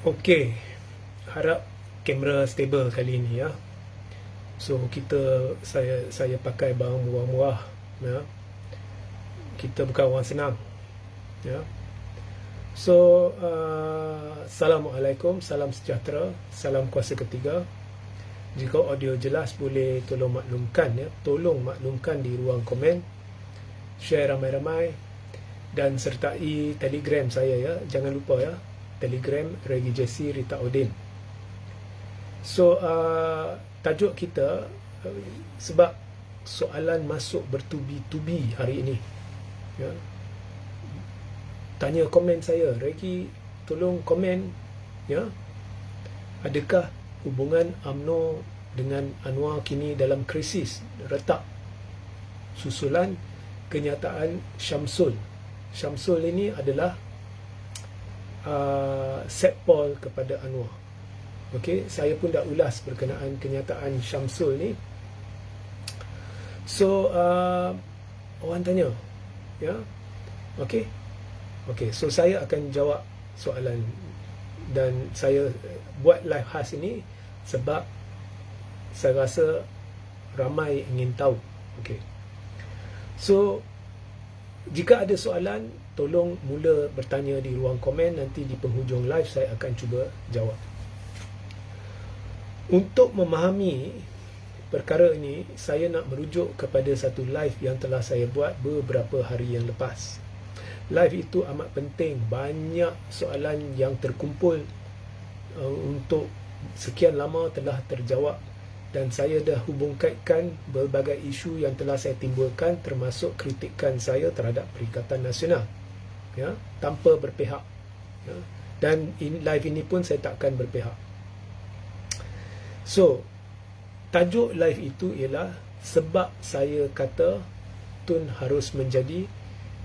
Okey, harap kamera stable kali ini ya. So saya pakai barang murah-murah ya. Kita bukan orang senang ya. So Assalamualaikum, salam sejahtera, salam kuasa ketiga. Jika audio jelas boleh tolong maklumkan di ruang komen, share ramai-ramai dan sertai Telegram saya ya. Jangan lupa ya, Telegram Regi Jesse Rita Odin. So tajuk kita sebab soalan masuk bertubi-tubi hari ini ya. Tanya komen saya, Regi tolong komen ya, adakah hubungan UMNO dengan Anwar kini dalam krisis, retak susulan kenyataan Syamsul. Syamsul ini adalah set Paul kepada Anwar. Okey, saya pun dah ulas berkenaan kenyataan Syamsul ni. So orang tanya ya. Okey, so saya akan jawab soalan dan saya buat live khas ini sebab saya rasa ramai ingin tahu. Okey. So jika ada soalan, tolong mula bertanya di ruang komen, nanti di penghujung live saya akan cuba jawab. Untuk memahami perkara ini, saya nak merujuk kepada satu live yang telah saya buat beberapa hari yang lepas. Live itu amat penting, banyak soalan yang terkumpul untuk sekian lama telah terjawab dan saya dah hubung kaitkan berbagai isu yang telah saya timbulkan, termasuk kritikan saya terhadap Perikatan Nasional ya, tanpa berpihak ya. Dan live ini pun saya takkan berpihak. So tajuk live itu ialah sebab saya kata Tun harus menjadi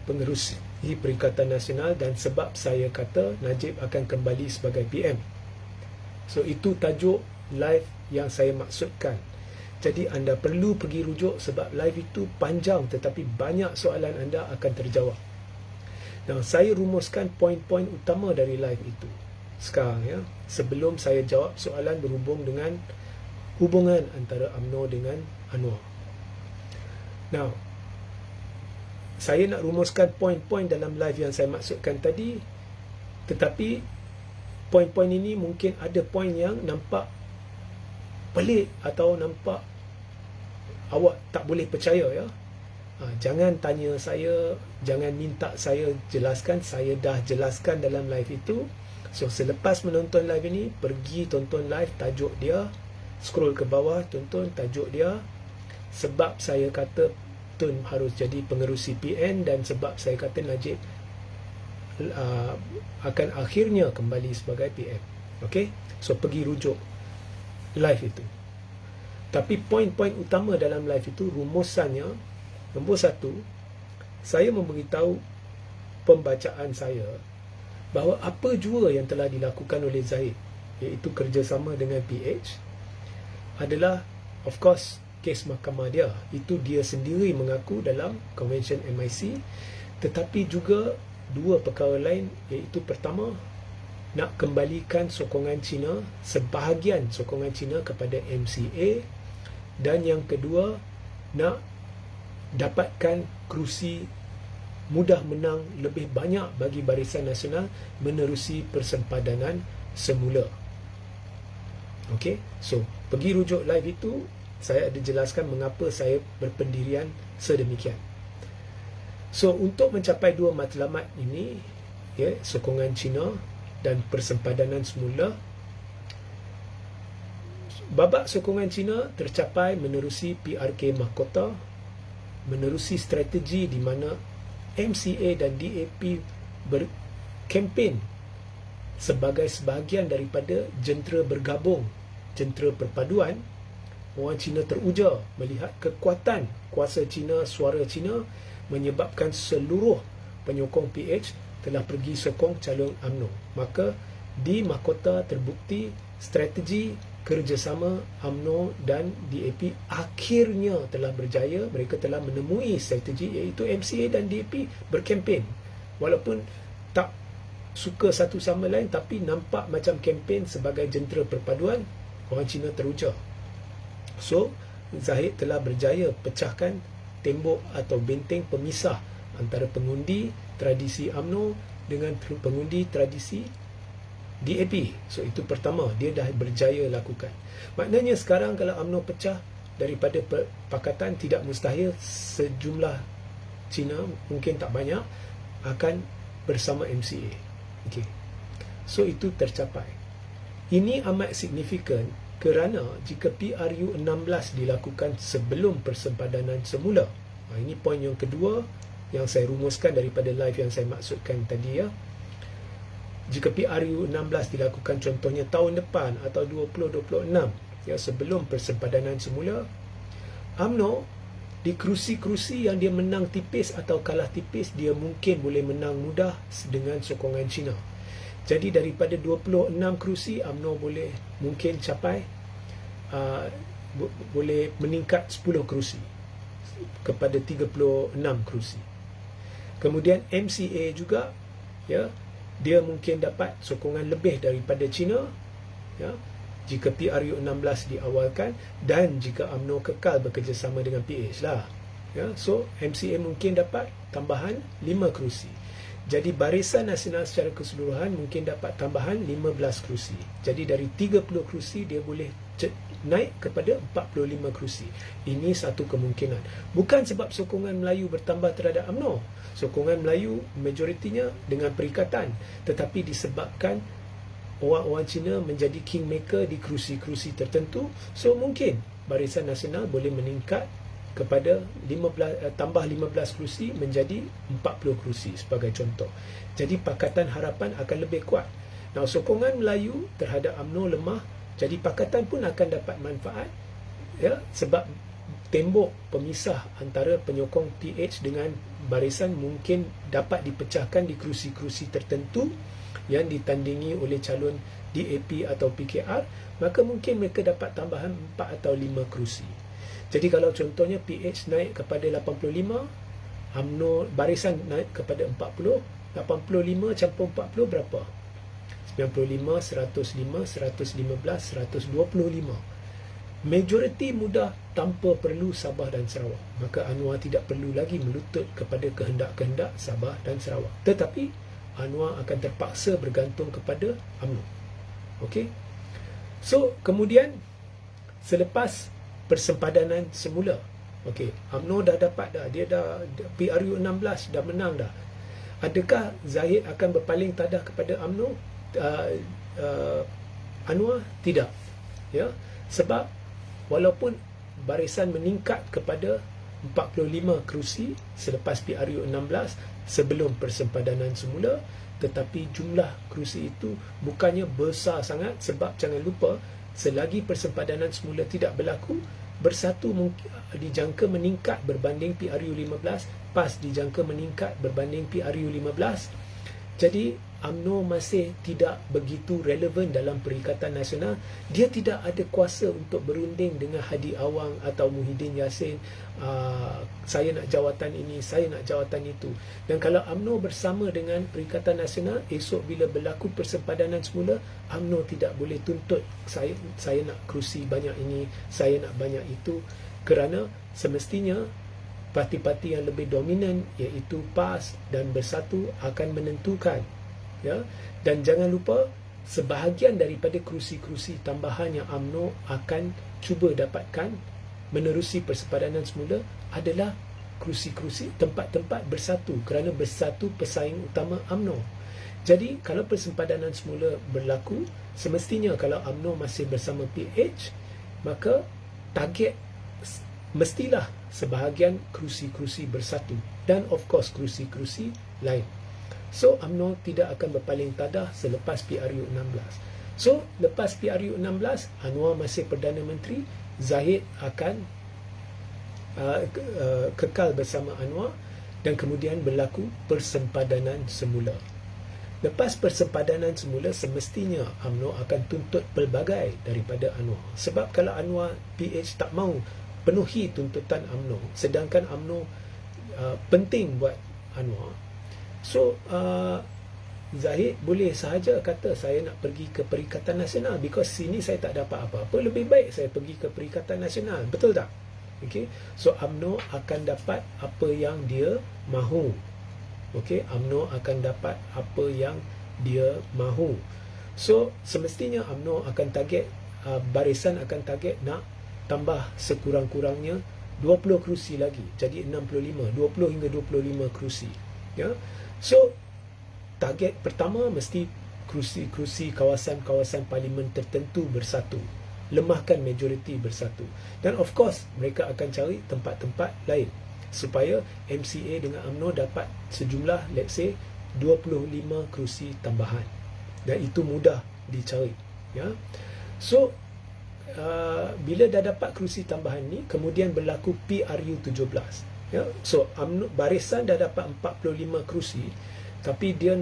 pengerusi Perikatan Nasional dan sebab saya kata Najib akan kembali sebagai PM. So itu tajuk live yang saya maksudkan. Jadi anda perlu pergi rujuk sebab live itu panjang tetapi banyak soalan anda akan terjawab. Dan saya rumuskan poin-poin utama dari live itu sekarang ya, sebelum saya jawab soalan berhubung dengan hubungan antara UMNO dengan Anwar. Now, saya nak rumuskan poin-poin dalam live yang saya maksudkan tadi, tetapi poin-poin ini mungkin ada poin yang nampak pelik atau nampak awak tak boleh percaya ya. Jangan tanya saya, jangan minta saya jelaskan, saya dah jelaskan dalam live itu. So selepas menonton live ini, pergi tonton live, tajuk dia, scroll ke bawah, tonton tajuk dia, sebab saya kata Tun harus jadi pengerusi PN dan sebab saya kata Najib akan akhirnya kembali sebagai PM. Okey, so pergi rujuk live itu. Tapi poin-poin utama dalam live itu, rumusannya, nombor satu, saya memberitahu pembacaan saya bahawa apa jua yang telah dilakukan oleh Zahid, iaitu kerjasama dengan PH, adalah of course kes mahkamah dia. Itu dia sendiri mengaku dalam Convention MIC. Tetapi juga dua perkara lain, iaitu pertama, nak kembalikan sokongan Cina, sebahagian sokongan Cina kepada MCA, dan yang kedua, nak dapatkan kerusi mudah menang lebih banyak bagi Barisan Nasional menerusi persempadanan semula. Okey, so pergi rujuk live itu, saya ada jelaskan mengapa saya berpendirian sedemikian. So untuk mencapai dua matlamat ini ya, sokongan Cina dan persempadanan semula, babak sokongan Cina tercapai menerusi PRK Mahkota, menerusi strategi di mana MCA dan DAP berkempen sebagai sebahagian daripada jentera bergabung, jentera perpaduan. Orang Cina teruja melihat kekuatan kuasa Cina, suara Cina, menyebabkan seluruh penyokong PH telah pergi sokong calon UMNO. Maka di mahkota terbukti strategi kerjasama UMNO dan DAP akhirnya telah berjaya. Mereka telah menemui strategi, iaitu MCA dan DAP berkempen. Walaupun tak suka satu sama lain, tapi nampak macam kempen sebagai jentera perpaduan, orang Cina teruja. So Zahid telah berjaya pecahkan tembok atau benteng pemisah antara pengundi tradisi UMNO dengan pengundi tradisi DAP. So itu pertama, dia dah berjaya lakukan. Maknanya sekarang kalau UMNO pecah daripada pakatan, tidak mustahil sejumlah Cina, mungkin tak banyak, akan bersama MCA. Okay. So itu tercapai. Ini amat signifikan kerana jika PRU16 dilakukan sebelum persempadanan semula. Ini poin yang kedua yang saya rumuskan daripada live yang saya maksudkan tadi ya. Jika PRU16 dilakukan contohnya tahun depan atau 2026 ya, sebelum persempadanan semula, UMNO di kerusi-kerusi yang dia menang tipis atau kalah tipis, dia mungkin boleh menang mudah dengan sokongan Cina. Jadi daripada 26 kerusi, UMNO boleh mungkin capai boleh meningkat 10 kerusi kepada 36 kerusi. Kemudian MCA juga ya, dia mungkin dapat sokongan lebih daripada China ya, jika PRU16 diawalkan dan jika UMNO kekal bekerjasama dengan PH lah ya. So MCA mungkin dapat tambahan 5 kerusi. Jadi Barisan Nasional secara keseluruhan mungkin dapat tambahan 15 kerusi. Jadi dari 30 kerusi dia boleh naik kepada 45 kerusi. Ini satu kemungkinan. Bukan sebab sokongan Melayu bertambah terhadap UMNO. Sokongan Melayu majoritinya dengan perikatan, tetapi disebabkan orang-orang Cina menjadi kingmaker di kerusi-kerusi tertentu. So mungkin Barisan Nasional boleh meningkat kepada 15, tambah 15 kerusi menjadi 40 kerusi sebagai contoh. Jadi Pakatan Harapan akan lebih kuat. Nah, sokongan Melayu terhadap UMNO lemah, jadi Pakatan pun akan dapat manfaat ya, sebab tembok pemisah antara penyokong PH dengan barisan mungkin dapat dipecahkan di kerusi-kerusi tertentu yang ditandingi oleh calon DAP atau PKR, maka mungkin mereka dapat tambahan 4 atau 5 kerusi. Jadi kalau contohnya PH naik kepada 85, UMNO barisan naik kepada 40, 85 campur 40 berapa? 95, 105, 115, 125. Majoriti mudah tanpa perlu Sabah dan Sarawak. Maka Anwar tidak perlu lagi melutut kepada kehendak-kehendak Sabah dan Sarawak. Tetapi Anwar akan terpaksa bergantung kepada UMNO. Okey. So, kemudian selepas persempadanan semula, okey, UMNO dah dapat dah, dia dah PRU16 dah menang dah. Adakah Zahid akan berpaling tadah kepada UMNO? Anwar tidak. Ya, sebab walaupun barisan meningkat kepada 45 kerusi selepas PRU16 sebelum persempadanan semula, tetapi jumlah kerusi itu bukannya besar sangat, sebab jangan lupa selagi persempadanan semula tidak berlaku, Bersatu dijangka meningkat berbanding PRU15, PAS dijangka meningkat berbanding PRU15. Jadi UMNO masih tidak begitu relevan dalam Perikatan Nasional. Dia tidak ada kuasa untuk berunding dengan Hadi Awang atau Muhyiddin Yassin, saya nak jawatan ini, saya nak jawatan itu. Dan kalau UMNO bersama dengan Perikatan Nasional, esok bila berlaku persempadanan semula, UMNO tidak boleh tuntut saya nak kerusi banyak ini, saya nak banyak itu, kerana semestinya parti-parti yang lebih dominan iaitu PAS dan Bersatu akan menentukan, ya. Dan jangan lupa sebahagian daripada kerusi-kerusi tambahan yang UMNO akan cuba dapatkan menerusi persempadanan semula adalah kerusi-kerusi tempat-tempat Bersatu, kerana Bersatu pesaing utama UMNO. Jadi kalau persempadanan semula berlaku, semestinya kalau UMNO masih bersama PH, maka target mestilah sebahagian kerusi-kerusi Bersatu dan of course kerusi-kerusi lain. So UMNO tidak akan berpaling tadah selepas PRU16. So lepas PRU16, Anwar masih Perdana Menteri, Zahid akan kekal bersama Anwar dan kemudian berlaku persempadanan semula. Lepas persempadanan semula, semestinya UMNO akan tuntut pelbagai daripada Anwar. Sebab kalau Anwar PH tak mau penuhi tuntutan UMNO, sedangkan UMNO penting buat Anwar, so Zahid boleh sahaja kata saya nak pergi ke Perikatan Nasional, because sini saya tak dapat apa-apa, lebih baik saya pergi ke Perikatan Nasional, betul tak? Okay, so UMNO akan dapat apa yang dia mahu. Okay, UMNO akan dapat apa yang dia mahu. So semestinya UMNO akan target, barisan akan target nak tambah sekurang-kurangnya 20 kerusi lagi, jadi 65, 20 hingga 25 kerusi. Ya, so target pertama mesti kerusi-kerusi kawasan-kawasan parlimen tertentu bersatu, lemahkan majoriti bersatu, dan of course mereka akan cari tempat-tempat lain supaya MCA dengan UMNO dapat sejumlah, let's say 25 kerusi tambahan, dan itu mudah dicari. Ya, so bila dah dapat kerusi tambahan ni, kemudian berlaku PRU 17. Ya, so UMNO, barisan dah dapat 45 kerusi, tapi dia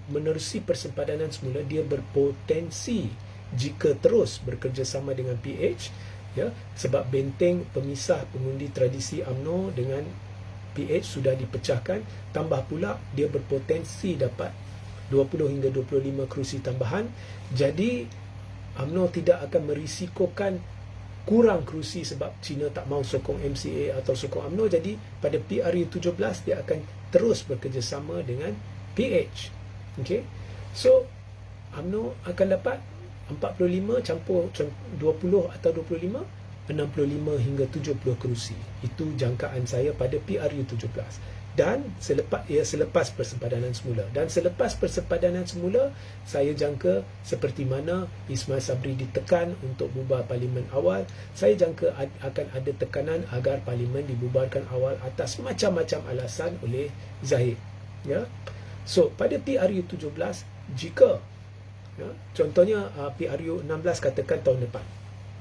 menerusi persempadanan semula, dia berpotensi jika terus bekerjasama dengan PH, ya, sebab benteng pemisah pengundi tradisi UMNO dengan PH sudah dipecahkan, tambah pula dia berpotensi dapat 20 hingga 25 kerusi tambahan. Jadi UMNO tidak akan merisikokan kurang kerusi sebab China tak mau sokong MCA atau sokong UMNO. Jadi pada PRU 17 dia akan terus bekerjasama dengan PH. Okay, so UMNO akan dapat 45 campur 20 atau 25, 65 hingga 70 kerusi. Itu jangkaan saya pada PRU 17. Dan selepas persempadanan semula. Dan selepas persempadanan semula, saya jangka seperti mana Ismail Sabri ditekan untuk bubar parlimen awal, saya jangka akan ada tekanan agar parlimen dibubarkan awal atas macam-macam alasan oleh Zahid. Ya. So pada PRU 17, jika contohnya PRU 16 katakan tahun depan,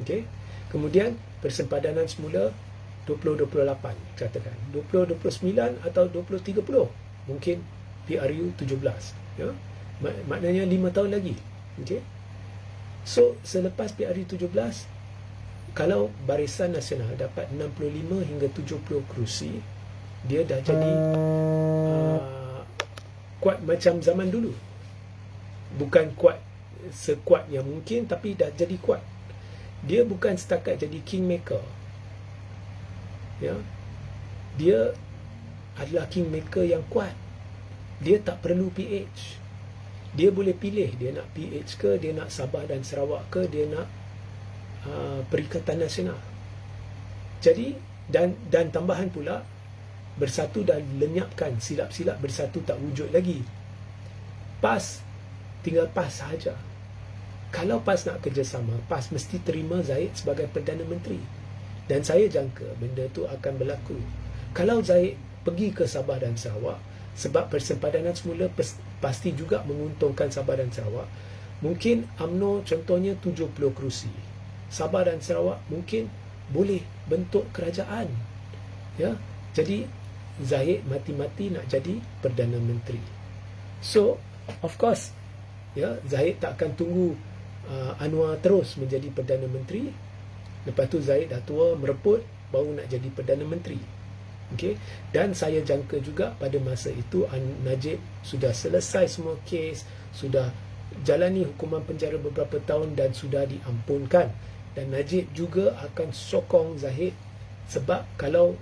okay, kemudian persempadanan semula 2028 katakan, 2029 atau 2030 mungkin PRU 17, ya, maknanya 5 tahun lagi. Okay, so selepas PRU 17, kalau Barisan Nasional dapat 65 hingga 70 kerusi, dia dah jadi kuat macam zaman dulu. Bukan kuat sekuat yang mungkin, tapi dah jadi kuat. Dia bukan setakat jadi kingmaker, ya, dia adalah kingmaker yang kuat. Dia tak perlu PH. Dia boleh pilih dia nak PH ke, dia nak Sabah dan Sarawak ke, dia nak Perikatan Nasional. Jadi dan tambahan pula, bersatu dan lenyapkan silap-silap bersatu tak wujud lagi. PAS tinggal PAS sahaja. Kalau PAS nak kerjasama, PAS mesti terima Zahid sebagai Perdana Menteri. Dan saya jangka benda tu akan berlaku. Kalau Zahid pergi ke Sabah dan Sarawak, sebab persempadanan semula pasti juga menguntungkan Sabah dan Sarawak. Mungkin UMNO contohnya 70 kerusi. Sabah dan Sarawak mungkin boleh bentuk kerajaan. Ya, jadi Zahid mati-mati nak jadi Perdana Menteri. So, of course, ya, Zahid tak akan tunggu Anwar terus menjadi Perdana Menteri. Lepas tu Zahid dah tua, mereput, baru nak jadi Perdana Menteri. Okay? Dan saya jangka juga pada masa itu Najib sudah selesai semua kes, sudah jalani hukuman penjara beberapa tahun dan sudah diampunkan. Dan Najib juga akan sokong Zahid, sebab kalau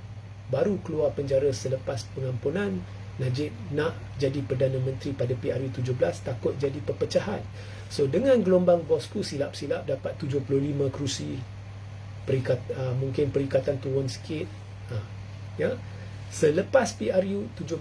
baru keluar penjara selepas pengampunan, Najib nak jadi Perdana Menteri pada PRU 17, takut jadi perpecahan. So dengan gelombang bosku silap-silap dapat 75 kerusi, mungkin perikatan turun sikit. Ya, selepas PRU 17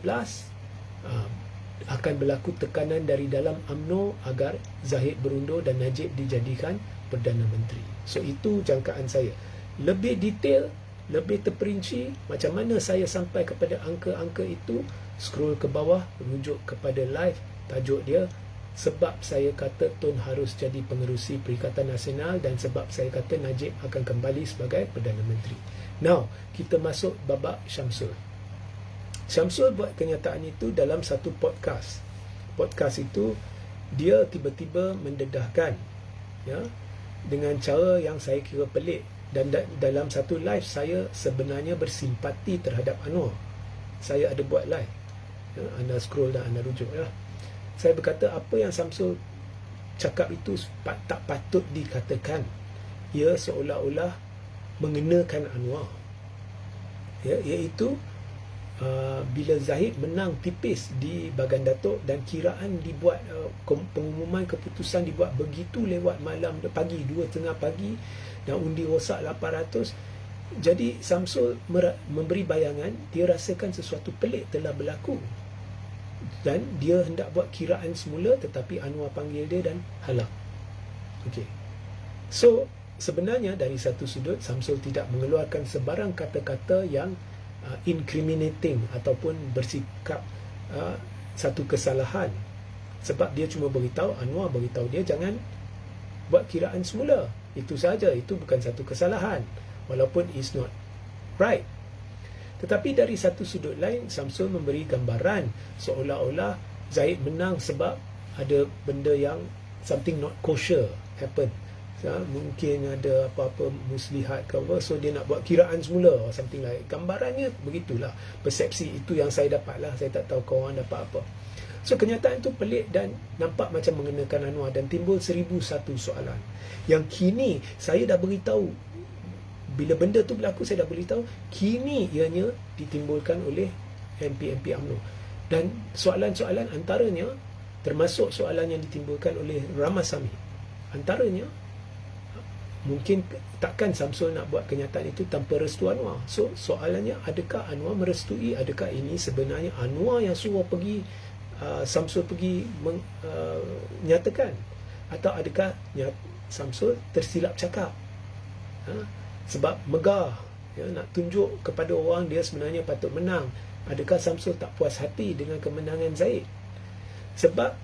akan berlaku tekanan dari dalam UMNO agar Zahid berundur dan Najib dijadikan Perdana Menteri. So itu jangkaan saya. Lebih detail, lebih terperinci macam mana saya sampai kepada angka-angka itu, scroll ke bawah, rujuk kepada live, tajuk dia sebab saya kata Tun harus jadi pengerusi Perikatan Nasional dan sebab saya kata Najib akan kembali sebagai Perdana Menteri. Now, kita masuk babak Syamsul. Syamsul buat kenyataan itu dalam satu podcast. Podcast itu dia tiba-tiba mendedahkan, ya, dengan cara yang saya kira pelik, dan dalam satu live saya sebenarnya bersimpati terhadap Anwar. Saya ada buat live. Ya, anda scroll dan anda rujuk, ya. Saya berkata apa yang Samsul cakap itu tak patut dikatakan. Ia seolah-olah mengenakan Anwar. Ya, iaitu bila Zahid menang tipis di Bagan Datuk dan kiraan dibuat, pengumuman keputusan dibuat begitu lewat malam pagi, 2:30 pagi, dan undi rosak 800. Jadi Samsul memberi bayangan dia rasakan sesuatu pelik telah berlaku dan dia hendak buat kiraan semula, tetapi Anwar panggil dia dan halang. Okey. So sebenarnya dari satu sudut Samsul tidak mengeluarkan sebarang kata-kata yang incriminating ataupun bersikap satu kesalahan, sebab dia cuma beritahu, Anwar beritahu dia jangan buat kiraan semula. Itu saja, itu bukan satu kesalahan walaupun it's not right. Tetapi dari satu sudut lain Samsul memberi gambaran seolah-olah Zahid menang sebab ada benda yang something not kosher happen. Mungkin ada apa-apa muslihat ke apa, so dia nak buat kiraan semula or something like. Gambarannya begitulah, persepsi itu yang saya dapat lah. Saya tak tahu korang dapat apa. So kenyataan itu pelik dan nampak macam mengenakan Anwar, dan timbul 1001 soalan yang kini saya dah beritahu. Bila benda tu berlaku saya dah beritahu, kini ianya ditimbulkan oleh MP-MP UMNO. Dan soalan-soalan antaranya termasuk soalan yang ditimbulkan oleh Ramasamy. Antaranya, mungkin takkan Samsul nak buat kenyataan itu tanpa restu Anwar. So soalannya, adakah Anwar merestui? Adakah ini sebenarnya Anwar yang suruh pergi Samsul pergi nyatakan? Atau adakah Samsul tersilap cakap? Sebab megah, nak tunjuk kepada orang dia sebenarnya patut menang. Adakah Samsul tak puas hati dengan kemenangan Zahid? Sebab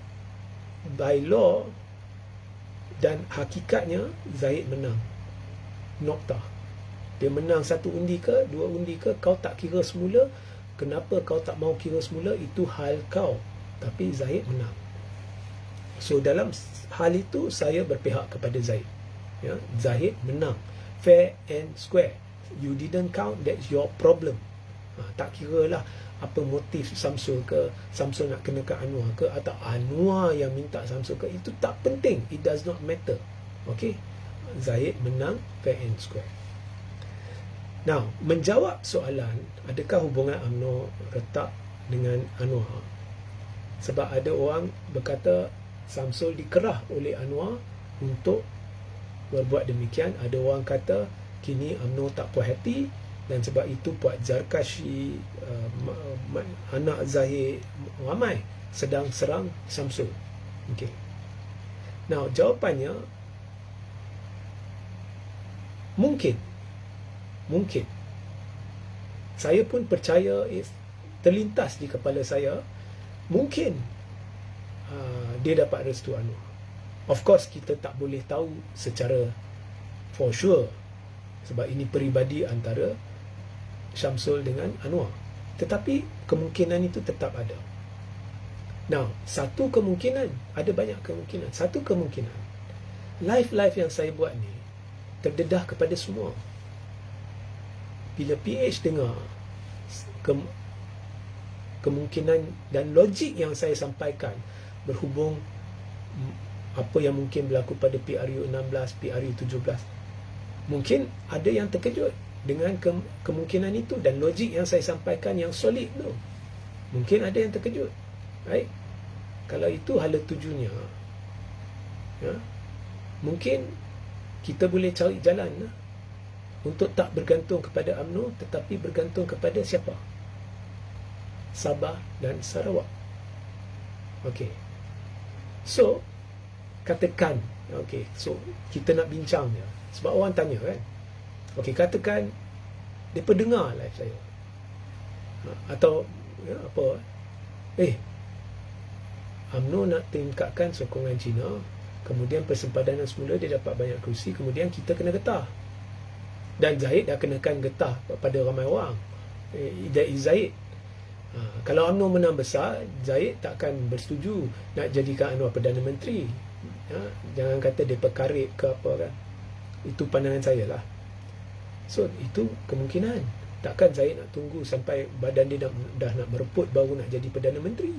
by law dan hakikatnya Zahid menang. Noktah. Dia menang 1 undi ke 2 undi ke, kau tak kira semula. Kenapa kau tak mau kira semula, itu hal kau. Tapi Zahid menang. So dalam hal itu saya berpihak kepada Zahid. Ya, Zahid menang. Fair and square. You didn't count, that's your problem. Tak kira lah apa motif Samsul ke, Samsul nak kenakan Anwar ke, atau Anwar yang minta Samsul ke, itu tak penting. It does not matter. Okay, Zahid menang fair and square. Now, menjawab soalan adakah hubungan UMNO retak dengan Anwar, sebab ada orang berkata Samsul dikerah oleh Anwar untuk berbuat demikian. Ada orang kata kini UMNO tak puas hati dan sebab itu Puan Zarkashi, anak Zahid ramai sedang serang Samsul. Okay. Now, jawapannya mungkin saya pun percaya, terlintas di kepala saya, mungkin dia dapat restu Anwar. Of course kita tak boleh tahu secara for sure, sebab ini peribadi antara Syamsul dengan Anwar. Tetapi kemungkinan itu tetap ada. Now, satu kemungkinan, ada banyak kemungkinan. Satu kemungkinan, live yang saya buat ni terdedah kepada semua. Bila PH dengar kemungkinan dan logik yang saya sampaikan berhubung apa yang mungkin berlaku pada PRU 16, PRU 17, mungkin ada yang terkejut dengan kemungkinan itu dan logik yang saya sampaikan yang solid tu. Mungkin ada yang terkejut. Baik. Kalau itu hala tujunya, ya, mungkin kita boleh cari jalan untuk tak bergantung kepada UMNO, tetapi bergantung kepada siapa? Sabah dan Sarawak. Okey. So, katakan, okey, so kita nak bincang je. Sebab orang tanya kan. Okey, katakan mereka dengar live saya. Atau ya, apa? UMNO nak tingkatkan sokongan Cina, kemudian persempadanan semula dia dapat banyak kerusi, kemudian kita kena getah. Dan Zahid dah kenakan getah pada ramai orang. That is Zahid. Kalau UMNO menang besar, Zahid takkan bersetuju nak jadikan Anwar Perdana Menteri. Jangan kata dia perkarib ke apa kan. Itu pandangan saya lah. So, itu kemungkinan. Takkan Zahid nak tunggu sampai badan dia dah nak mereput baru nak jadi Perdana Menteri.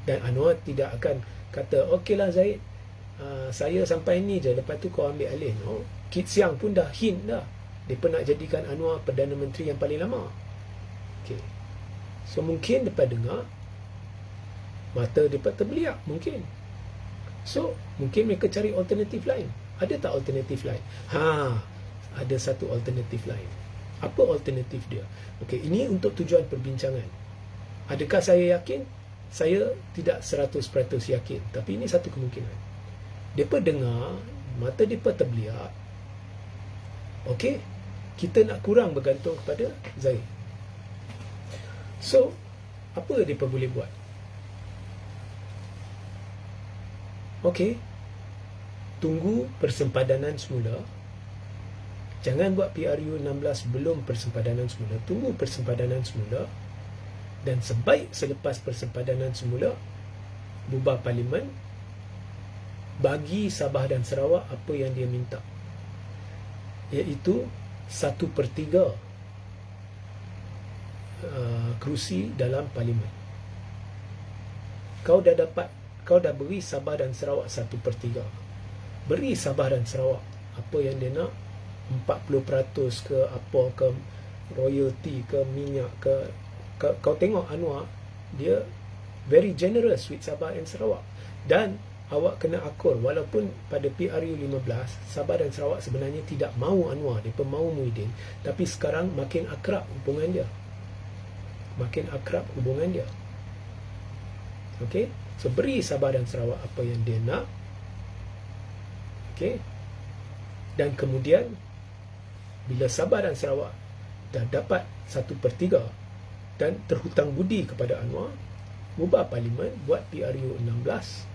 Dan Anwar tidak akan kata, okeylah Zahid, saya sampai ni je, lepas tu kau ambil alih. No. Kit Siang pun dah hint dah, dia pernah jadikan Anwar Perdana Menteri yang paling lama. Okay. So mungkin mereka dengar, mata mereka terbeliak, mungkin. So mungkin mereka cari alternatif lain. Ada tak alternatif lain? Ada satu alternatif lain. Apa alternatif dia? Okey, ini untuk tujuan perbincangan. Adakah saya yakin? Saya tidak 100% yakin, tapi ini satu kemungkinan. Depa dengar, mata depa terbeliak. Okey, kita nak kurang bergantung kepada Zahid. So, apa depa boleh buat? Okey, tunggu persempadanan semula. Jangan buat PRU 16 belum persempadanan semula. Tunggu persempadanan semula. Dan sebaik selepas persempadanan semula, bubar parlimen, bagi Sabah dan Sarawak apa yang dia minta, iaitu 1/3 kerusi dalam parlimen. Kau dah beri Sabah dan Sarawak 1/3. Beri Sabah dan Sarawak apa yang dia nak, 40% ke apa ke, royalty ke, minyak ke. Kau tengok Anwar, dia very generous with Sabah dan Sarawak. Dan awak kena akur, walaupun pada PRU 15 Sabah dan Sarawak sebenarnya tidak mahu Anwar, mereka mahu Muhyiddin, tapi sekarang makin akrab hubungan dia. Okey, so beri Sabah dan Sarawak apa yang dia nak. Okey, dan kemudian bila Sabah dan Sarawak dah dapat 1/3 dan terhutang budi kepada Anwar, bubar parlimen, buat PRU 16.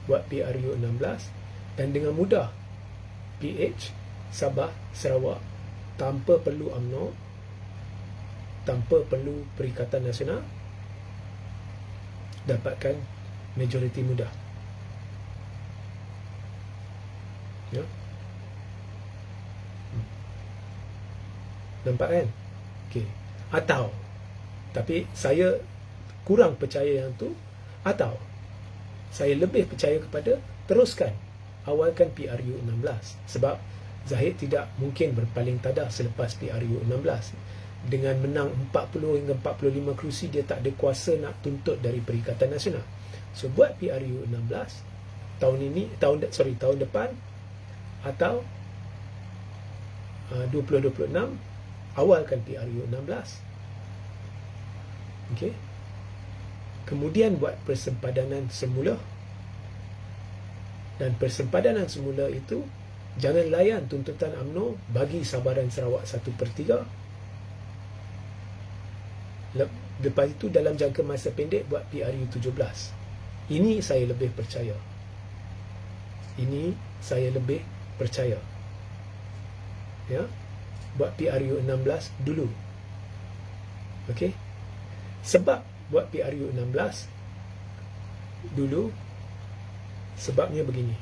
Buat PRU 16, dan dengan mudah PH, Sabah, Sarawak, tanpa perlu UMNO, tanpa perlu Perikatan Nasional, dapatkan majoriti mudah. Nampak kan? Okey. Atau, tapi saya kurang percaya yang tu. Atau saya lebih percaya kepada teruskan, awalkan PRU 16. Sebab Zahid tidak mungkin berpaling tadah selepas PRU 16. Dengan menang 40 hingga 45 kerusi, dia tak ada kuasa nak tuntut dari Perikatan Nasional. So buat PRU 16 tahun depan, atau 2026 awalkan PRU 16. Okey. Kemudian buat persempadanan semula. Dan persempadanan semula itu, jangan layan tuntutan UMNO, bagi Sabah dan Sarawak 1/3. Lepas itu dalam jangka masa pendek buat PRU 17. Ini saya lebih percaya. Ya. Buat PRU 16 dulu. Okey. Sebab buat PRU 16 dulu, sebabnya begini.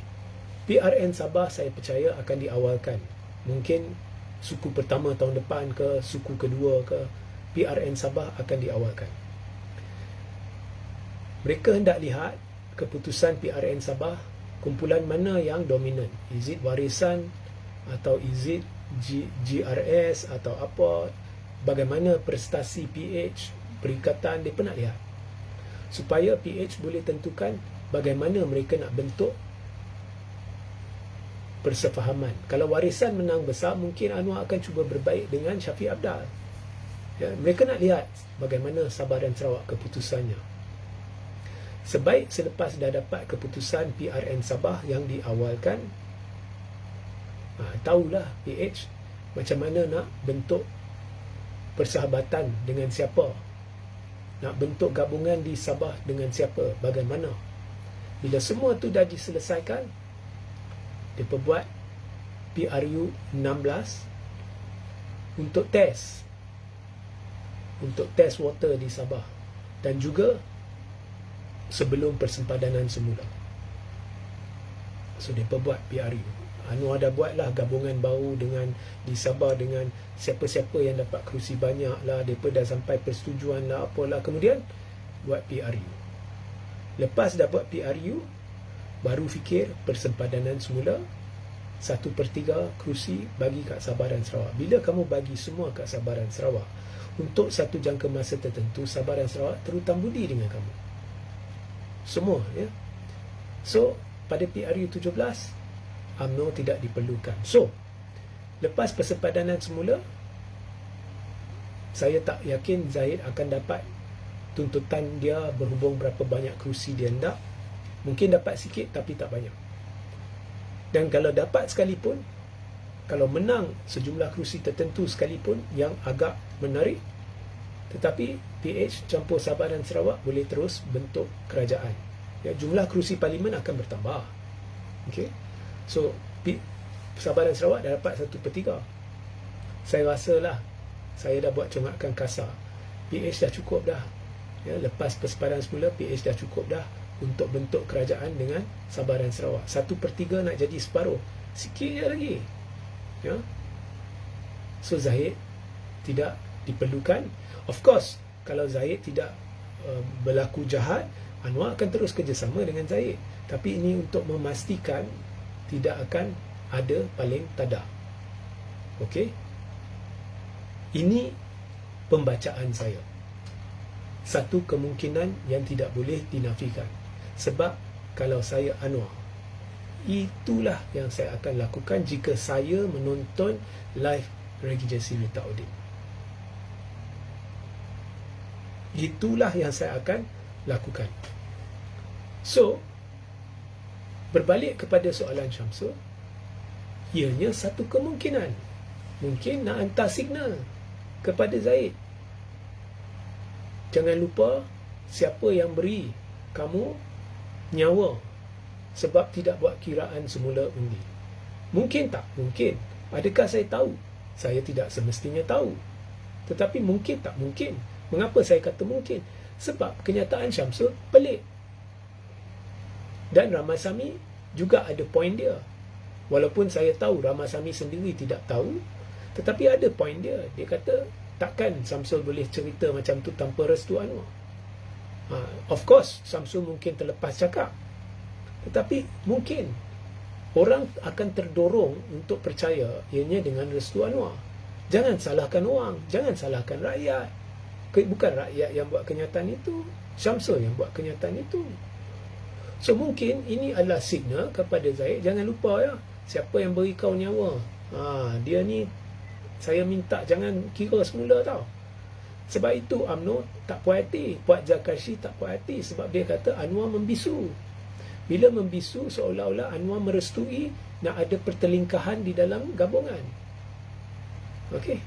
PRN Sabah saya percaya akan diawalkan. Mungkin suku pertama tahun depan ke, suku kedua ke, PRN Sabah akan diawalkan. Mereka hendak lihat keputusan PRN Sabah, kumpulan mana yang dominan. Is it warisan, atau is it GRS, atau apa, bagaimana prestasi PH, perikatan, mereka nak lihat. Supaya PH boleh tentukan bagaimana mereka nak bentuk persefahaman. Kalau warisan menang besar, mungkin Anwar akan cuba berbaik dengan Syafiq Abdal. Ya, mereka nak lihat bagaimana Sabah dan Sarawak keputusannya. Sebaik selepas dah dapat keputusan PRN Sabah yang diawalkan, tahulah PH macam mana nak bentuk persahabatan dengan siapa, nak bentuk gabungan di Sabah dengan siapa, bagaimana. Bila semua tu dah diselesaikan, dia buat PRU 16 untuk test water di Sabah, dan juga sebelum persempadanan semula. So dia buat PRU. Anwar dah buatlah gabungan baru dengan di Sabah dengan siapa-siapa yang dapat kerusi banyak lah, mereka dah sampai persetujuan lah, apalah. Kemudian buat PRU. Lepas dah buat PRU, baru fikir persempadanan semula, 1/3 kerusi bagi kat Sabaran Sarawak. Bila kamu bagi semua kat Sabaran Sarawak, untuk satu jangka masa tertentu, Sabaran Sarawak terhutang budi dengan kamu. Semua, ya. So, pada PRU 17, UMNO tidak diperlukan. So, lepas persempadanan semula, saya tak yakin Zahid akan dapat tuntutan dia berhubung berapa banyak kerusi dia hendak. Mungkin dapat sikit tapi tak banyak. Dan kalau dapat sekalipun, kalau menang sejumlah kerusi tertentu sekalipun yang agak menarik, tetapi PH campur Sabaran Sarawak boleh terus bentuk kerajaan. Ya, jumlah kerusi parlimen akan bertambah. Okay? So, Sabaran Sarawak dah dapat 1/3. Saya rasalah, saya dah buat congakkan kasar. PH dah cukup dah. Ya, lepas persempadanan semula, PH dah cukup dah untuk bentuk kerajaan dengan Sabaran Sarawak. 1/3 nak jadi separuh. Sikit je lagi. Ya. So, Zahid tidak diperlukan. Of course, kalau Zahid tidak berlaku jahat, Anwar akan terus kerjasama dengan Zahid. Tapi ini untuk memastikan tidak akan ada paling tadah. Okey? Ini pembacaan saya. Satu kemungkinan yang tidak boleh dinafikan. Sebab kalau saya Anwar, itulah yang saya akan lakukan jika saya menonton live Reggie Jesse Rita Odin. Itulah yang saya akan lakukan. So, berbalik kepada soalan Syamsul, ianya satu kemungkinan. Mungkin nak hantar signal kepada Zahid. Jangan lupa siapa yang beri kamu nyawa sebab tidak buat kiraan semula undi. Mungkin tak? Mungkin. Adakah saya tahu? Saya tidak semestinya tahu. Tetapi mungkin tak? Mungkin. Mengapa saya kata mungkin? Sebab kenyataan Syamsul pelik. Dan Ramasamy juga ada poin dia. Walaupun saya tahu Ramasamy sendiri tidak tahu, tetapi ada poin dia. Dia kata, takkan Syamsul boleh cerita macam tu tanpa restu Anwar. Of course, Syamsul mungkin terlepas cakap. Tetapi mungkin orang akan terdorong untuk percaya ianya dengan restu Anwar. Jangan salahkan orang, jangan salahkan rakyat. Bukan rakyat yang buat kenyataan itu, Syamsul yang buat kenyataan itu. So mungkin ini adalah signal kepada Zahid, jangan lupa ya, siapa yang beri kau nyawa, dia ni saya minta jangan kira semula tau. Sebab itu UMNO tak puas hati, Puat Zakarshi tak puas hati sebab dia kata Anwar membisu. Bila membisu, seolah-olah Anwar merestui nak ada pertelingkahan di dalam gabungan. Okey.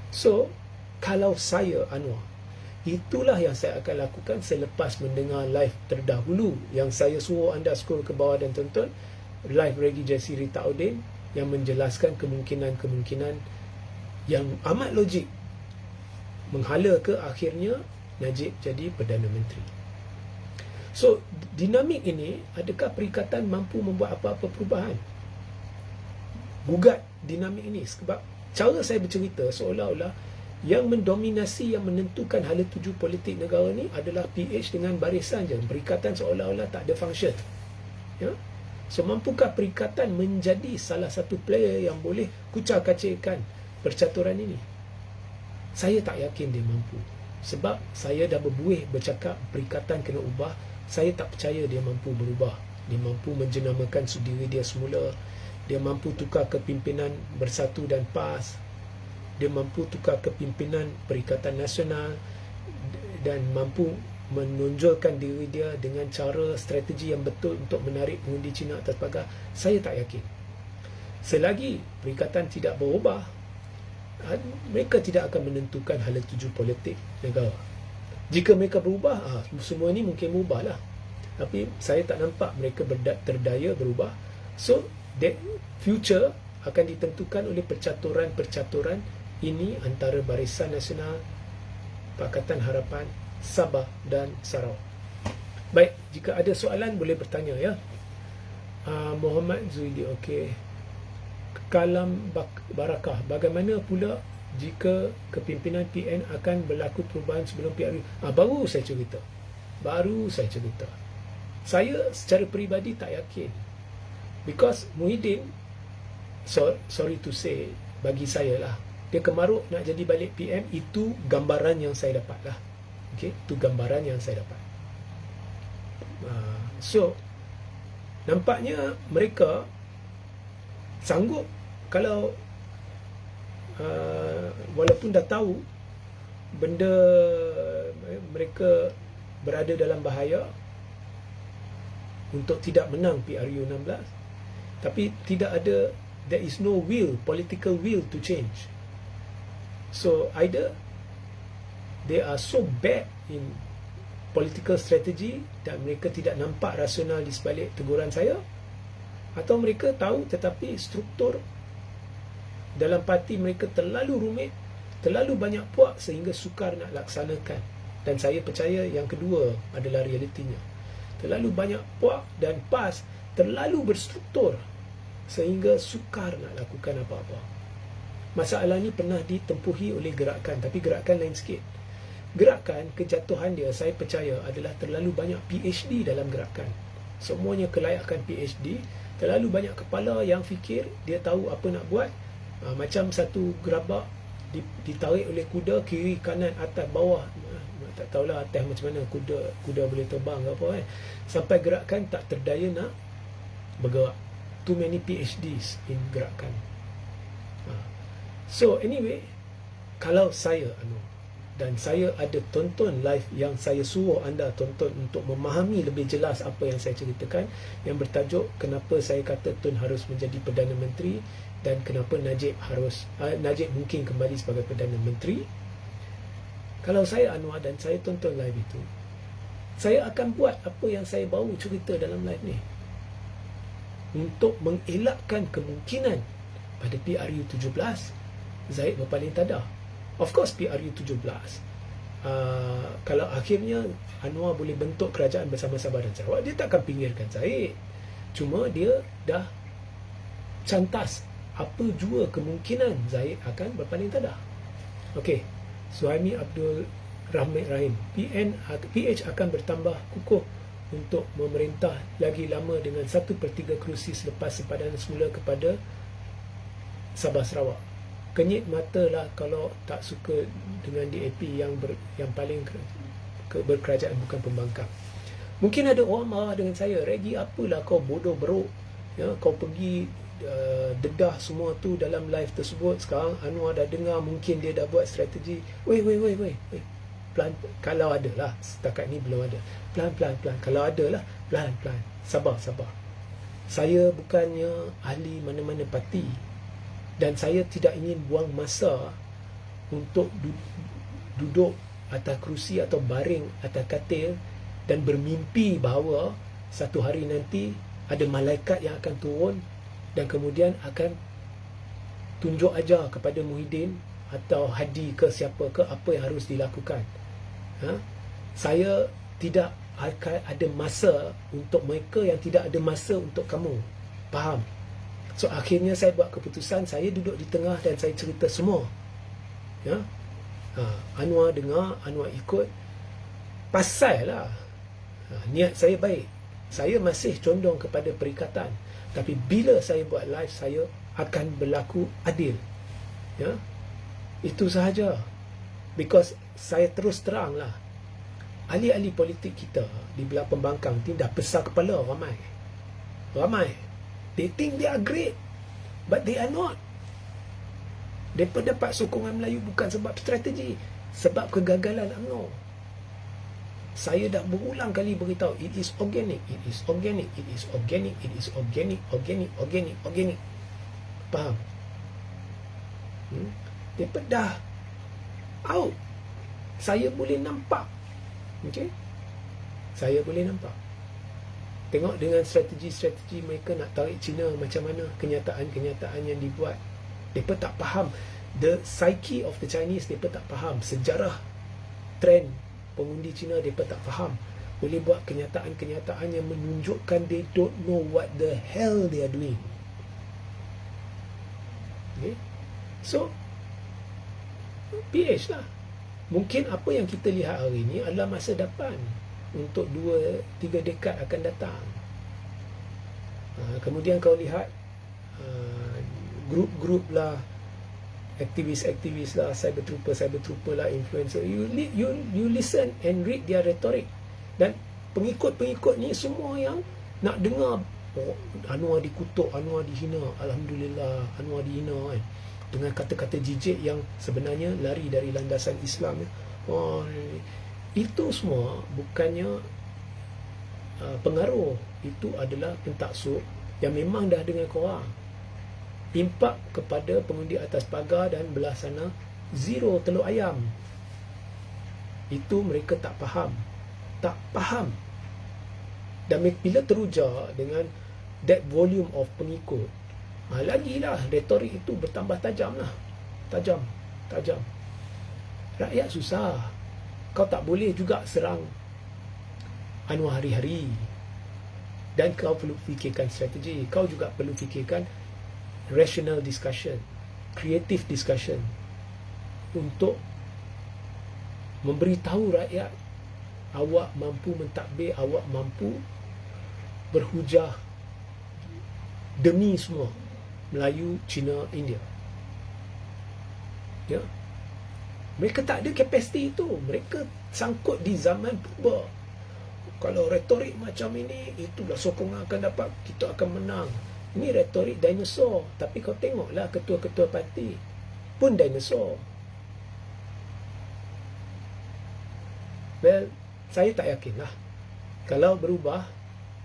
So, kalau saya Anwar, itulah yang saya akan lakukan selepas mendengar live terdahulu yang saya suruh anda scroll ke bawah dan tonton, live Reggie Jesse Rita Odin yang menjelaskan kemungkinan-kemungkinan yang amat logik menghala ke akhirnya Najib jadi Perdana Menteri. So, dinamik ini, adakah Perikatan mampu membuat apa-apa perubahan? Gugat dinamik ini. Sebab cara saya bercerita seolah-olah yang mendominasi, yang menentukan hala tuju politik negara ni adalah PH dengan barisan je. Perikatan seolah-olah tak ada function. Ya? So, mampukah Perikatan menjadi salah satu player yang boleh kucar-kacirkan percaturan ini? Saya tak yakin dia mampu. Sebab saya dah berbuih bercakap Perikatan kena ubah. Saya tak percaya dia mampu berubah. Dia mampu menjenamakan diri dia semula. Dia mampu tukar kepimpinan Bersatu dan PAS. Dia mampu tukar kepimpinan Perikatan Nasional dan mampu menonjolkan diri dia dengan cara strategi yang betul untuk menarik pengundi Cina atas pagar. Saya tak yakin. Selagi Perikatan tidak berubah, mereka tidak akan menentukan hala tuju politik negara. Jika mereka berubah, semua ni mungkin berubah lah. Tapi saya tak nampak mereka terdaya berubah. So, the future akan ditentukan oleh percaturan-percaturan ini antara Barisan Nasional, Pakatan Harapan, Sabah dan Sarawak. Baik, jika ada soalan boleh bertanya ya. Muhammad Zuidi, okey. Kalam Barakah, bagaimana pula jika kepimpinan PN akan berlaku perubahan sebelum PRU. Baru saya cerita. Saya secara peribadi tak yakin. Because Muhyiddin, sorry to say, bagi saya lah, dia kemaruk nak jadi balik PM, itu gambaran yang saya dapat lah. Okay, itu gambaran yang saya dapat. So, nampaknya mereka sanggup kalau walaupun dah tahu benda mereka berada dalam bahaya untuk tidak menang PRU 16, tapi there is no political will to change. So either they are so bad in political strategy dan mereka tidak nampak rasional di sebalik teguran saya, atau mereka tahu tetapi struktur dalam parti mereka terlalu rumit, terlalu banyak puak sehingga sukar nak laksanakan. Dan saya percaya yang kedua adalah realitinya. Terlalu banyak puak dan PAS terlalu berstruktur sehingga sukar nak lakukan apa-apa. Masalah ni pernah ditempuhi oleh gerakan, tapi gerakan lain sikit. Gerakan, kejatuhan dia saya percaya adalah terlalu banyak PhD dalam gerakan. Semuanya kelayakan PhD. Terlalu banyak kepala yang fikir dia tahu apa nak buat. Macam satu gerabak ditarik oleh kuda, kiri, kanan, atas, bawah. Tak tahulah atas macam mana kuda boleh terbang ke apa kan. Sampai gerakan tak terdaya nak bergerak. Too many PhDs in gerakan. So anyway, kalau saya dan saya ada tonton live yang saya suruh anda tonton untuk memahami lebih jelas apa yang saya ceritakan, yang bertajuk kenapa saya kata Tun harus menjadi Perdana Menteri dan kenapa Najib mungkin kembali sebagai Perdana Menteri. Kalau saya Anwar dan saya tonton live itu, saya akan buat apa yang saya baru cerita dalam live ni untuk mengelakkan kemungkinan pada PRU 17 Zahid berpaling tadah. Of course PRU 17 kalau akhirnya Anwar boleh bentuk kerajaan bersama Sabah dan Sarawak, dia takkan pinggirkan Zahid. Cuma dia dah cantas apa jua kemungkinan Zahid akan berpaling tadah. Okey, Suhaimi Abdul Rahim, PH akan bertambah kukuh untuk memerintah lagi lama dengan 1/3 kerusi selepas sepadan semula kepada Sabah Sarawak. Kenyit mata lah kalau tak suka dengan DAP yang paling berkerajaan bukan pembangkang. Mungkin ada orang marah dengan saya, Regi apalah kau bodoh beruk, ya, kau pergi dedah semua tu dalam live tersebut. Sekarang Anwar dah dengar, mungkin dia dah buat strategi. Weh, pelan, kalau ada lah, setakat ni belum ada. Pelan, kalau ada lah, pelan, sabar. Saya bukannya ahli mana-mana parti, dan saya tidak ingin buang masa untuk duduk atas kerusi atau baring atas katil dan bermimpi bahawa satu hari nanti ada malaikat yang akan turun dan kemudian akan tunjuk ajar kepada Muhyiddin atau Hadi ke siapa ke apa yang harus dilakukan. Saya tidak akan ada masa untuk mereka yang tidak ada masa untuk kamu. Faham? So akhirnya saya buat keputusan, saya duduk di tengah dan saya cerita semua. Ya. Anwar dengar, Anwar ikut. Pasal lah. Niat saya baik. Saya masih condong kepada perikatan. Tapi bila saya buat live, saya akan berlaku adil. Ya. Itu sahaja. Because saya terus terang lah, ahli-ahli politik kita di belah pembangkang ni dah besar kepala ramai. They think they are great, but they are not. Mereka dapat sokongan Melayu bukan sebab strategi, sebab kegagalan UMNO. Saya dah berulang kali beritahu, it is organic. Faham? Mereka dah out. Saya boleh nampak. Okay? Saya boleh nampak. Tengok dengan strategi-strategi mereka nak tarik Cina macam mana, kenyataan-kenyataan yang dibuat. Mereka tak faham. The psyche of the Chinese, mereka tak faham. Sejarah, trend pengundi Cina, mereka tak faham. Boleh buat kenyataan-kenyataan yang menunjukkan they don't know what the hell they are doing. Okay? So, PH lah. Mungkin apa yang kita lihat hari ini adalah masa depan untuk 2-3 dekad akan datang. Kemudian kau lihat grup-grup lah, aktivis-aktivis lah, cyber trooper lah, influencer. You listen and read their rhetoric. Dan pengikut-pengikut ni semua yang nak dengar, oh, Anwar dikutuk, Anwar dihina, alhamdulillah Anwar dihina kan, dengan kata-kata jijik yang sebenarnya lari dari landasan Islam. Oh, itu semua bukannya pengaruh, itu adalah pentaksub yang memang dah dengan korang. Impak kepada pengundi atas pagar dan belah sana, zero telur ayam. Itu mereka tak faham. Dan bila teruja dengan that volume of pengikut, lagilah retorik itu bertambah tajam lah. Tajam. Rakyat susah. Kau tak boleh juga serang Anwar hari-hari. Dan kau perlu fikirkan strategi. Kau juga perlu fikirkan rational discussion, creative discussion, untuk memberitahu rakyat awak mampu mentadbir, awak mampu berhujah demi semua Melayu, Cina, India. Ya. Mereka tak ada kapasiti itu. Mereka sangkut di zaman purba. Kalau retorik macam ini, itulah sokongan akan dapat, kita akan menang. Ini retorik dinosaur. Tapi kau tengoklah ketua-ketua parti pun dinosaur. Well, saya tak yakinlah. Kalau berubah,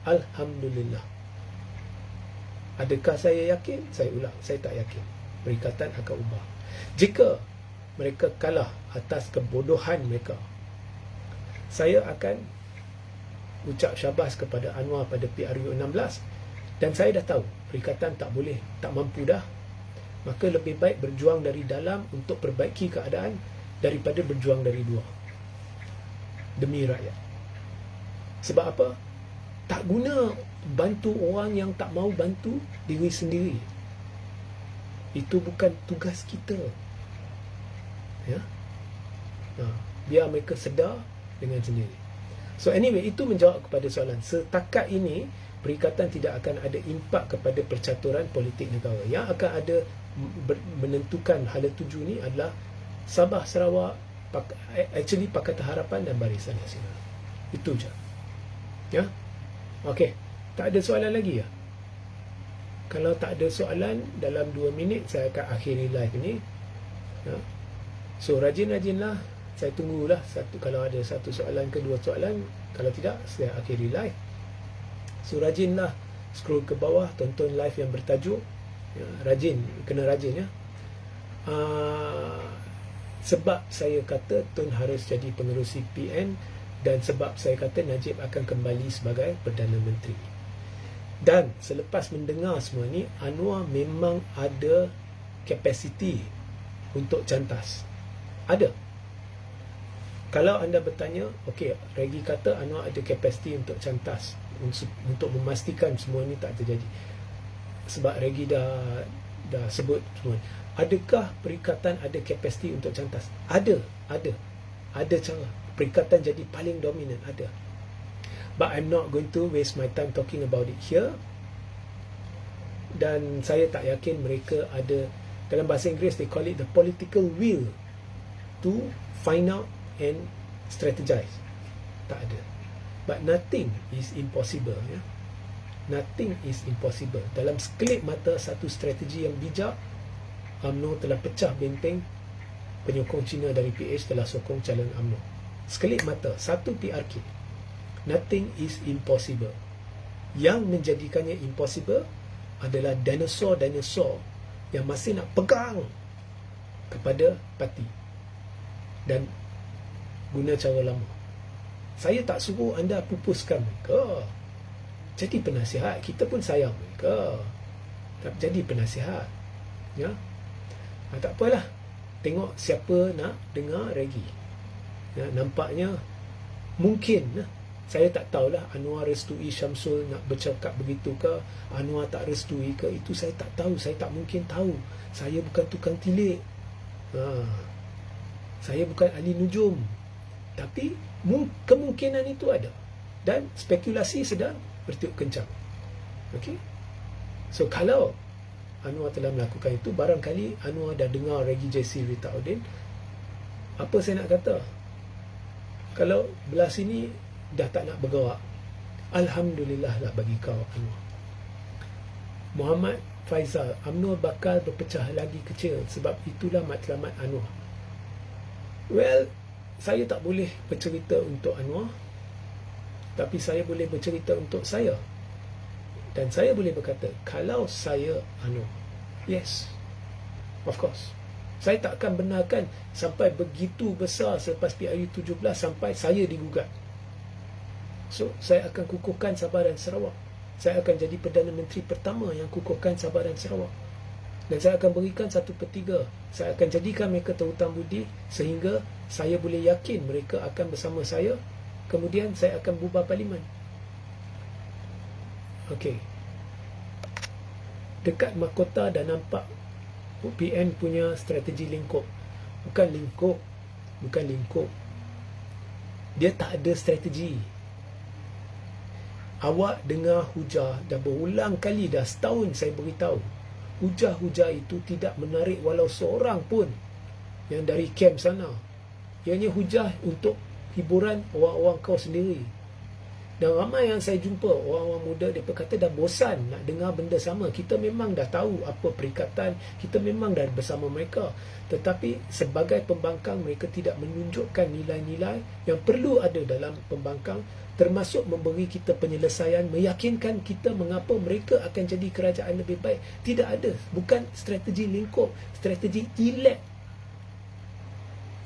alhamdulillah. Adakah saya yakin? Saya ulang, saya tak yakin Perikatan akan ubah. Jika mereka kalah atas kebodohan mereka, saya akan ucap syabas kepada Anwar pada PRU 16. Dan saya dah tahu Perikatan tak boleh, tak mampu dah. Maka lebih baik berjuang dari dalam untuk perbaiki keadaan daripada berjuang dari luar demi rakyat. Sebab apa? Tak guna bantu orang yang tak mau bantu diri sendiri. Itu bukan tugas kita. Ya. Biar mereka sedar dengan sendiri. So anyway, itu menjawab kepada soalan. Setakat ini, Perikatan tidak akan ada impak kepada percaturan politik negara. Yang akan ada menentukan hala tuju ni adalah Sabah, Sarawak, actually Pakatan Harapan dan Barisan Nasional. Itu je. Ya. Okey. Tak ada soalan lagi ya? Kalau tak ada soalan, dalam 2 minit saya akan akhiri live ini. Ya. So rajin-rajinlah. Saya tunggulah kalau ada satu soalan ke 2 soalan. Kalau tidak, saya akhiri live. So rajinlah scroll ke bawah, tonton live yang bertajuk. Ya, rajin, kena rajin ya. Sebab saya kata Tun harus jadi pengerusi PN, dan sebab saya kata Najib akan kembali sebagai Perdana Menteri. Dan selepas mendengar semua ni, Anwar memang ada kapasiti untuk cantas. Ada. Kalau anda bertanya, okey, Regi kata Anwar ada kapasiti untuk cantas, untuk memastikan semua ni tak terjadi. Sebab Regi dah sebut semua. Adakah Perikatan ada kapasiti untuk cantas? Ada cara. Perikatan jadi paling dominan, ada. But I'm not going to waste my time talking about it here. Dan saya tak yakin mereka ada, dalam bahasa Inggeris they call it the political will to find out and strategize. Tak ada. But nothing is impossible ya. Nothing is impossible. Dalam sekelip mata satu strategi yang bijak, UMNO telah pecah benteng penyokong Cina dari PH telah sokong calon UMNO. Sekelip mata, satu PRK. Nothing is impossible. Yang menjadikannya impossible adalah dinosaur-dinosaur yang masih nak pegang kepada parti dan guna cara lama. Saya tak suruh anda pupuskan mereka. Jadi penasihat. Kita pun sayang mereka. Tak jadi penasihat. Ya. Tak apalah. Tengok siapa nak dengar Regi. Ya, nampaknya mungkin saya tak tahulah Anwar restui Syamsul nak bercakap begitu ke, Anwar tak restui ke, itu saya tak tahu. Saya tak mungkin tahu. Saya bukan tukang tilik. Saya bukan ahli nujum. Tapi kemungkinan itu ada. Dan spekulasi sedang bertiup kencang. Okey. So kalau Anwar telah melakukan itu, barangkali Anwar dah dengar Reggie J.C. Ritaudin. Apa saya nak kata? Kalau belah sini dah tak nak bergerak, alhamdulillah lah bagi kau, Anwar. Muhammad Faizal, UMNO bakal berpecah lagi kecil, sebab itulah matlamat Anwar. Well, saya tak boleh bercerita untuk Anwar, tapi saya boleh bercerita untuk saya. Dan saya boleh berkata, kalau saya Anwar, yes, of course, saya tak akan benarkan sampai begitu besar selepas PRU 17 sampai saya digugat. So, saya akan kukuhkan Sabah dan Sarawak. Saya akan jadi Perdana Menteri pertama yang kukuhkan Sabah dan Sarawak. Dan saya akan berikan 1/3. Saya akan jadikan mereka terhutang budi sehingga saya boleh yakin mereka akan bersama saya. Kemudian saya akan bubar parlimen. Okey. Dekat mahkota dah nampak PN punya strategi lingkup. Bukan lingkup. Dia tak ada strategi. Awak dengar hujah dah berulang kali, dah setahun saya beritahu. Hujah-hujah itu tidak menarik walau seorang pun yang dari kem sana. Ianya hujah untuk hiburan orang-orang kau sendiri. Dan ramai yang saya jumpa, orang-orang muda, mereka kata dah bosan nak dengar benda sama. Kita memang dah tahu apa perikatan, kita memang dah bersama mereka. Tetapi sebagai pembangkang, mereka tidak menunjukkan nilai-nilai yang perlu ada dalam pembangkang, termasuk memberi kita penyelesaian, meyakinkan kita mengapa mereka akan jadi kerajaan lebih baik. Tidak ada. Bukan strategi lingkup, strategi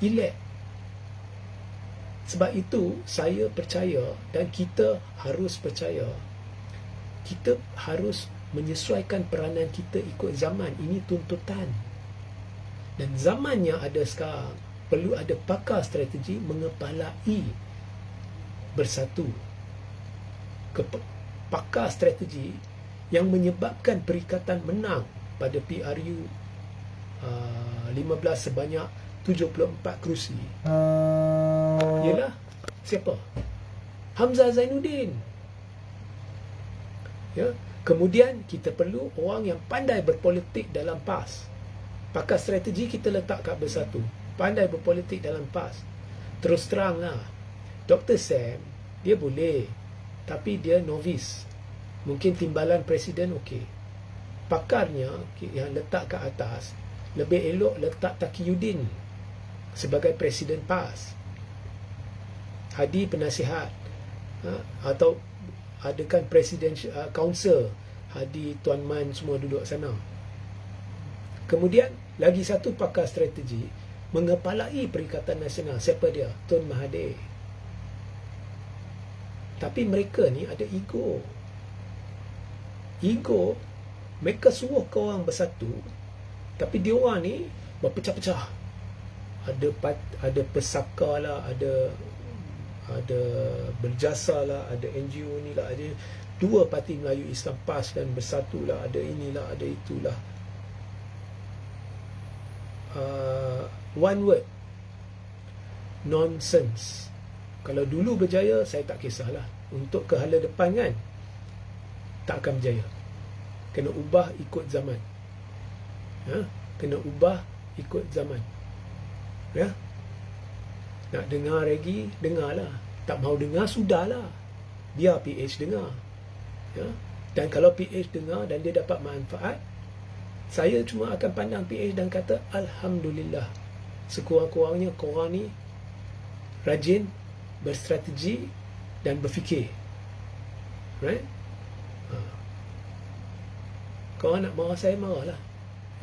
elak. Sebab itu saya percaya dan kita harus percaya, kita harus menyesuaikan peranan kita ikut zaman. Ini tuntutan. Dan zaman yang ada sekarang perlu ada pakar strategi mengepalai bersatu. Pakar strategi yang menyebabkan Perikatan menang pada PRU 15 sebanyak 74 kerusi. Ialah siapa? Hamzah Zainuddin. Ya, kemudian kita perlu orang yang pandai berpolitik dalam PAS. Pakar strategi kita letak kat bersatu, pandai berpolitik dalam PAS. Terus teranglah, Dr. Sam, dia boleh, tapi dia novice. Mungkin timbalan presiden okey. Pakarnya yang letak kat atas, lebih elok letak Taqiyuddin sebagai presiden PAS. Hadi penasihat, atau adakan presiden council, Hadi, Tuan Man semua duduk sana. Kemudian lagi satu pakar strategi mengepalai Perikatan Nasional. Siapa dia? Tun Mahathir. Tapi mereka ni ada ego. Mereka suruh kau orang bersatu, tapi dia orang ni berpecah-pecah. Ada pesaka lah, ada berjasa lah, ada NGO ni lah, ada dua parti Melayu Islam PAS dan Bersatu lah, ada inilah, ada itulah. One word, nonsense. Kalau dulu berjaya, saya tak kisahlah. Untuk ke hala depan kan, tak akan berjaya. Kena ubah ikut zaman. Kena ubah ikut zaman. Ya. Nak dengar lagi, dengarlah. Tak mahu dengar, sudahlah. Biar PH dengar. Ya. Dan kalau PH dengar dan dia dapat manfaat, saya cuma akan pandang PH dan kata, alhamdulillah. Sekurang-kurangnya korang ni rajin, berstrategi dan berfikir. Right? Korang nak marah saya, marahlah.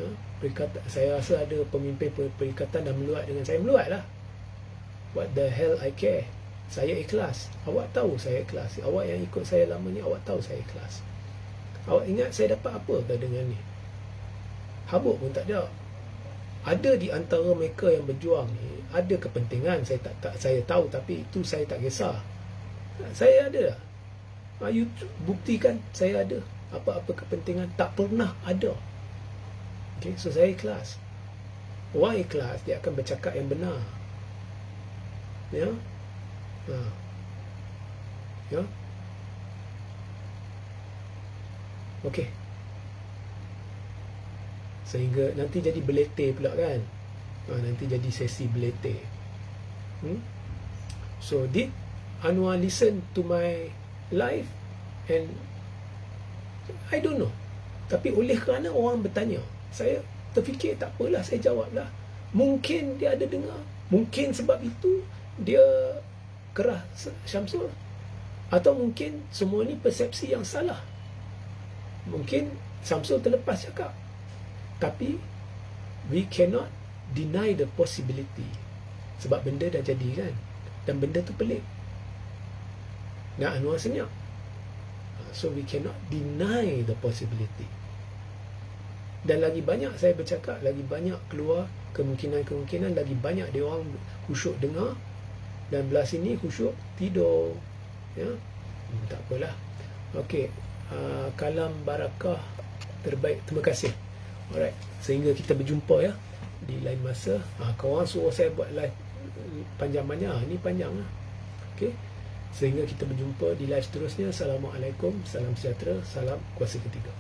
Ya. Saya rasa ada pemimpin perikatan dah meluat dengan saya. Meluatlah. What the hell I care? Saya ikhlas. Awak tahu saya ikhlas. Awak yang ikut saya lama ni, awak tahu saya ikhlas. Awak ingat saya dapat apa ke dengan ni? Habuk pun tak ada. Ada di antara mereka yang berjuang ni, ada kepentingan. Saya tahu, tapi itu saya tak kisah. Saya ada. You buktikan saya ada. Apa-apa kepentingan tak pernah ada. Okay, so saya ikhlas. Orang ikhlas, dia akan bercakap yang benar. Ya. Ya. Okey. Sehingga nanti jadi belete pula kan. Nanti jadi sesi belete. So did Anwar listen to my live? And I don't know. Tapi oleh kerana orang bertanya, saya terfikir tak apalah, saya jawablah. Mungkin dia ada dengar, mungkin sebab itu dia kerah Syamsul, atau mungkin semua ni persepsi yang salah. Mungkin Syamsul terlepas cakap, tapi we cannot deny the possibility, sebab benda dah jadi kan, dan benda tu pelik. Dan Anwar senyap. So we cannot deny the possibility. Dan lagi banyak saya bercakap, lagi banyak keluar kemungkinan-kemungkinan, lagi banyak dia orang khusyuk dengar, dan belah sini khusyuk tidur. Ya, tak apalah. Okey, kalam barakah terbaik. Terima kasih. Alright, sehingga kita berjumpa ya di lain masa. Korang suruh saya buat live panjang-panjang, ni panjang lah. Okey, sehingga kita berjumpa di live seterusnya. Assalamualaikum, salam sejahtera, salam kuasa ketiga.